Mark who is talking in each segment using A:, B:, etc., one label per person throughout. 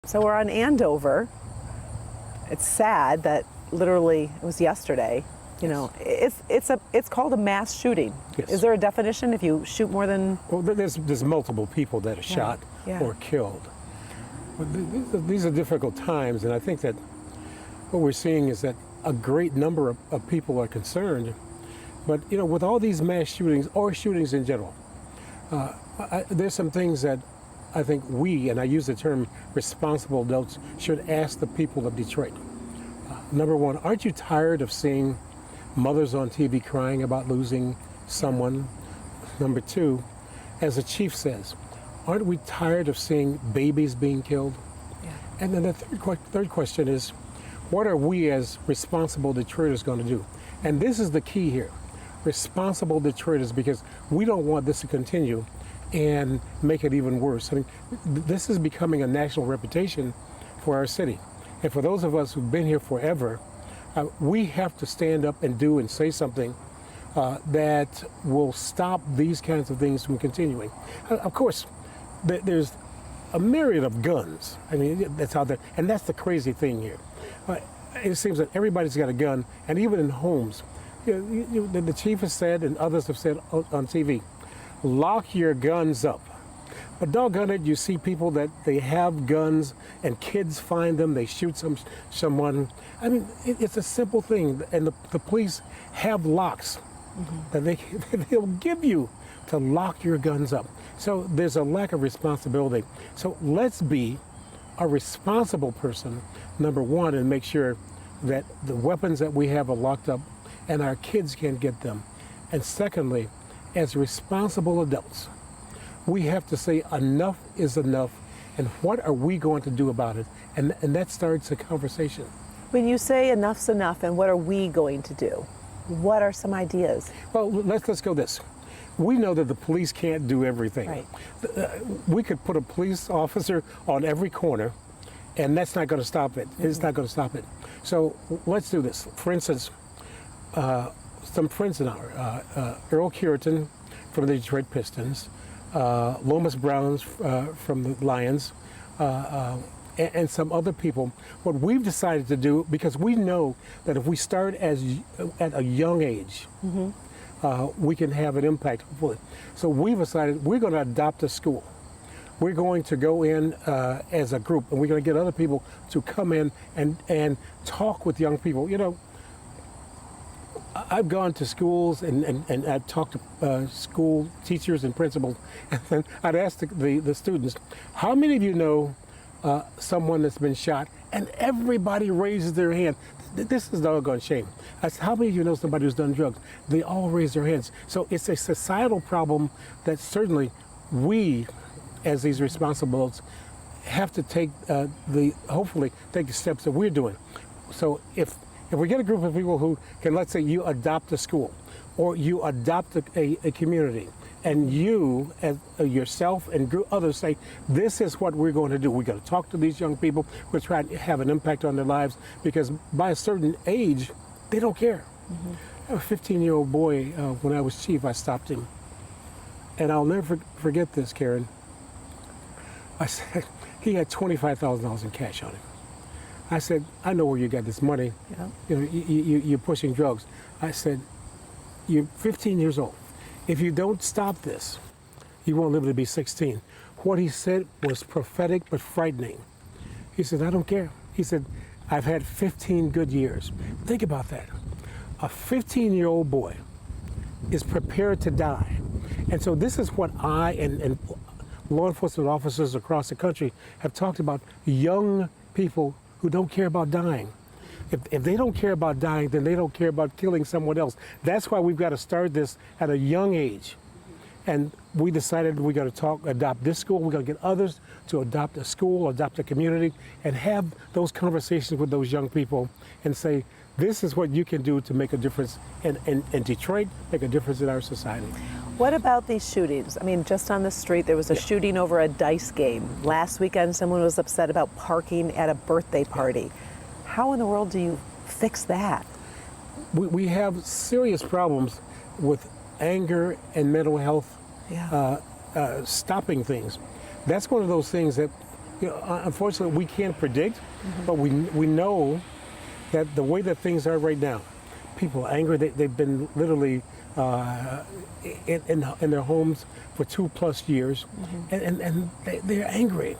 A: So we're on Andover. It's sad that literally it was yesterday. You know, it's called a mass shooting.
B: Yes.
A: Is there a definition if you shoot more than?
B: Well, there's multiple people that are shot or killed. But these are difficult times, and I think that what we're seeing is that a great number of people are concerned. But you know, with all these mass shootings or shootings in general, there's some things that I think we, and I use the term responsible adults, should ask the people of Detroit. Number one, aren't you tired of seeing mothers on TV crying about losing someone? Number two, as the chief says, aren't we tired of seeing babies being killed? Yeah. And then the third question is, what are we as responsible Detroiters going to do? And this is the key here, responsible Detroiters, because we don't want this to continue and make it even worse. I mean, this is becoming a national reputation for our city. And for those of us who've been here forever, we have to stand up and do and say something that will stop these kinds of things from continuing. Of course, there's a myriad of guns. I mean, that's out there. And that's the crazy thing here. It seems that everybody's got a gun, and even in homes. The chief has said, and others have said on TV, lock your guns up. But doggone it, you see people that they have guns and kids find them, they shoot someone. I mean, it's a simple thing, and the police have locks that they'll give you to lock your guns up. So there's a lack of responsibility. So let's be a responsible person, number one, and make sure that the weapons that we have are locked up and our kids can't get them. And secondly, as responsible adults, we have to say enough is enough, and what are we going to do about it? And that starts a conversation.
A: When you say enough's enough and what are we going to do, what are some ideas?
B: Well, let's go this. We know that the police can't do everything.
A: Right.
B: We could put a police officer on every corner, and that's not going to stop it. It's not going to stop it. So let's do this. For instance, some friends of ours, Earl Curitan from the Detroit Pistons, Lomas Browns from the Lions, and some other people. What we've decided to do, because we know that if we start at a young age, we can have an impact. So we've decided we're going to adopt a school. We're going to go in as a group, and we're going to get other people to come in and talk with young people. You know, I've gone to schools and I've talked to school teachers and principals, and I'd ask the students, how many of you know someone that's been shot? And everybody raises their hand. This is doggone shame. I said, how many of you know somebody who's done drugs? They all raise their hands. So it's a societal problem that certainly we, as these responsibles, have to take hopefully take the steps that we're doing. So if we get a group of people who can, let's say you adopt a school or you adopt a community, and you, as yourself and others say, this is what we're going to do. We're going to talk to these young people. We're trying to have an impact on their lives, because by a certain age, they don't care. I have a 15-year-old boy, when I was chief, I stopped him. And I'll never forget this, Karen. I said, he had $25,000 in cash on him. I said, I know where you got this money. Yeah. You know, you're pushing drugs. I said, you're 15 years old. If you don't stop this, you won't live to be 16. What he said was prophetic but frightening. He said, I don't care. He said, I've had 15 good years. Think about that. A 15-year-old boy is prepared to die. And so this is what I and law enforcement officers across the country have talked about: young people who don't care about dying. If they don't care about dying, then they don't care about killing someone else. That's why we've got to start this at a young age. And we decided we got to adopt this school. We're going to get others to adopt a school, adopt a community, and have those conversations with those young people and say, this is what you can do to make a difference in Detroit, make a difference in our society.
A: What about these shootings? I mean, just on the street, there was a shooting over a dice game. Last weekend, someone was upset about parking at a birthday party. How in the world do you fix that?
B: We have serious problems with anger and mental health stopping things. That's one of those things that unfortunately, we can't predict, but we know that the way that things are right now, people are angry. They've been literally in their homes for 2+ years, and they're angry.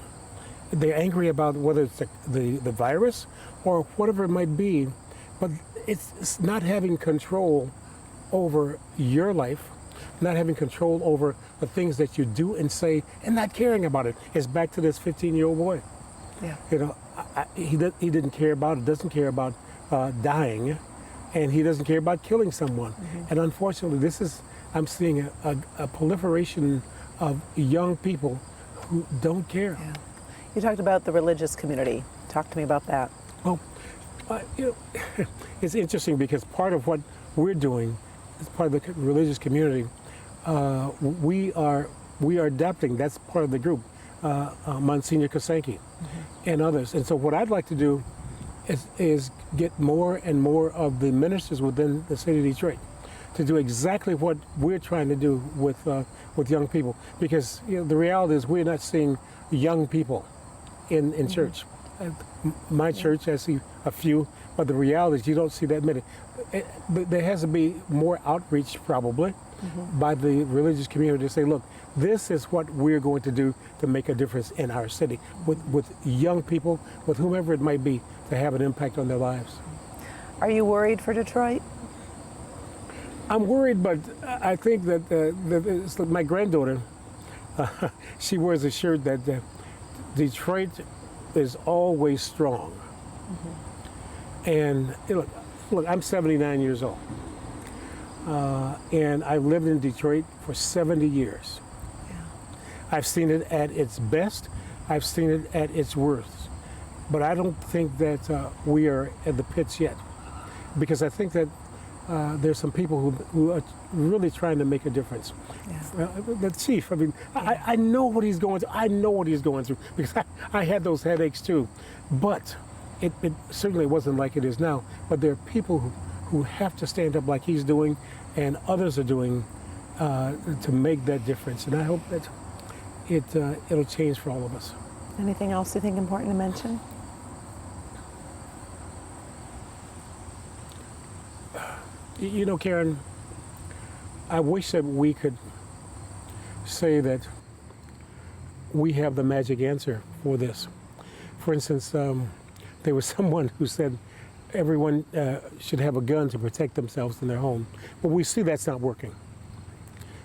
B: They're angry about whether it's the virus or whatever it might be, but it's not having control over your life, not having control over the things that you do and say, and not caring about it. It's back to this 15-year-old boy.
A: Yeah.
B: He didn't care about it, doesn't care about dying, and he doesn't care about killing someone. And unfortunately, I'm seeing a proliferation of young people who don't care.
A: Yeah. You talked about the religious community. Talk to me about that.
B: Well, it's interesting because part of what we're doing as part of the religious community, we are adapting. That's part of the group, Monsignor Kosanke and others. And so what I'd like to do is get more and more of the ministers within the city of Detroit to do exactly what we're trying to do with young people. Because the reality is we're not seeing young people in church. My church, I see a few, but the reality is you don't see that many. There has to be more outreach probably by the religious community to say, look, this is what we're going to do to make a difference in our city with young people, with whomever it might be, to have an impact on their lives.
A: Are you worried for Detroit?
B: I'm worried, but I think that it's like my granddaughter, she wears a shirt that Detroit is always strong. And look, I'm 79 years old. And I've lived in Detroit for 70 years.
A: Yeah.
B: I've seen it at its best. I've seen it at its worst. But I don't think that we are at the pits yet. Because I think that there's some people who are really trying to make a difference.
A: Yeah.
B: The chief, I mean, I know what he's going through. I know what he's going through because I had those headaches too. But it certainly wasn't like it is now. But there are people who have to stand up like he's doing and others are doing to make that difference. And I hope that it'll change for all of us.
A: Anything else you think important to mention?
B: Karen, I wish that we could say that we have the magic answer for this. For instance, there was someone who said everyone should have a gun to protect themselves in their home. But we see that's not working.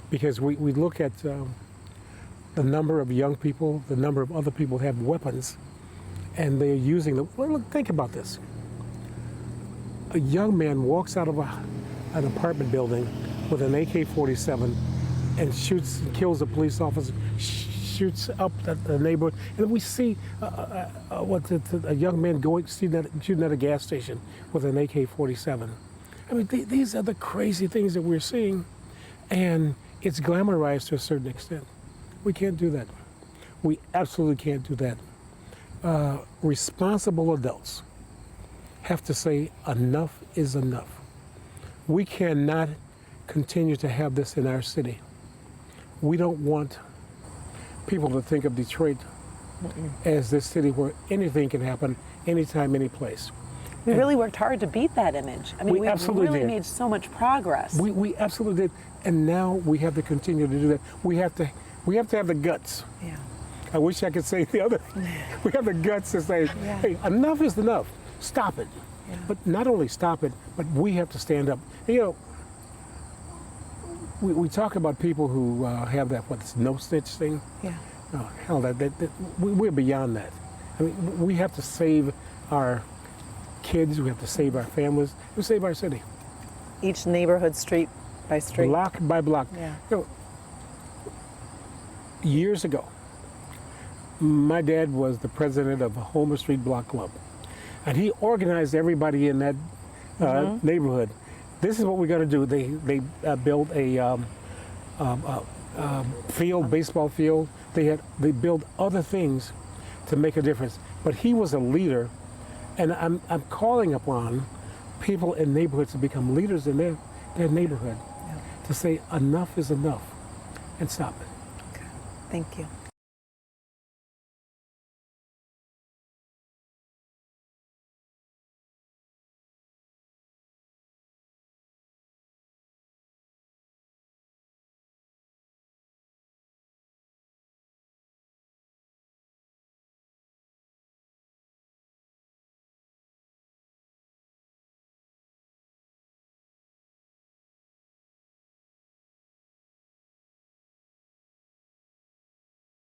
B: Because we look at the number of young people, the number of other people who have weapons, and they're using them. Well, look, think about this. A young man walks out of an apartment building with an AK-47 and shoots and kills a police officer, shoots up the neighborhood. And we see a young man shooting at a gas station with an AK-47. I mean, these are the crazy things that we're seeing, and it's glamorized to a certain extent. We can't do that. We absolutely can't do that. Responsible adults have to say enough is enough. We cannot continue to have this in our city. We don't want people to think of Detroit as this city where anything can happen, anytime, any place.
A: We really worked hard to beat that image. I mean, we
B: absolutely
A: really
B: did.
A: made so much progress.
B: We absolutely did, and now we have to continue to do that. We have to have the guts.
A: Yeah.
B: I wish I could say the other. We have the guts to say, hey, enough is enough. Stop it.
A: Yeah.
B: But not only stop it, but we have to stand up. We talk about people who have that no snitch thing.
A: Yeah.
B: Oh, hell, we're beyond that. I mean, we have to save our kids. We have to save our families. We save our city.
A: Each neighborhood, street by street.
B: Block by block.
A: Yeah.
B: Years ago, my dad was the president of the Homer Street Block Club. And he organized everybody in that neighborhood. This is what we're going to do. They built a baseball field. They built other things to make a difference. But he was a leader, and I'm calling upon people in neighborhoods to become leaders in their neighborhood, to say enough is enough, and stop it.
A: Okay. Thank you.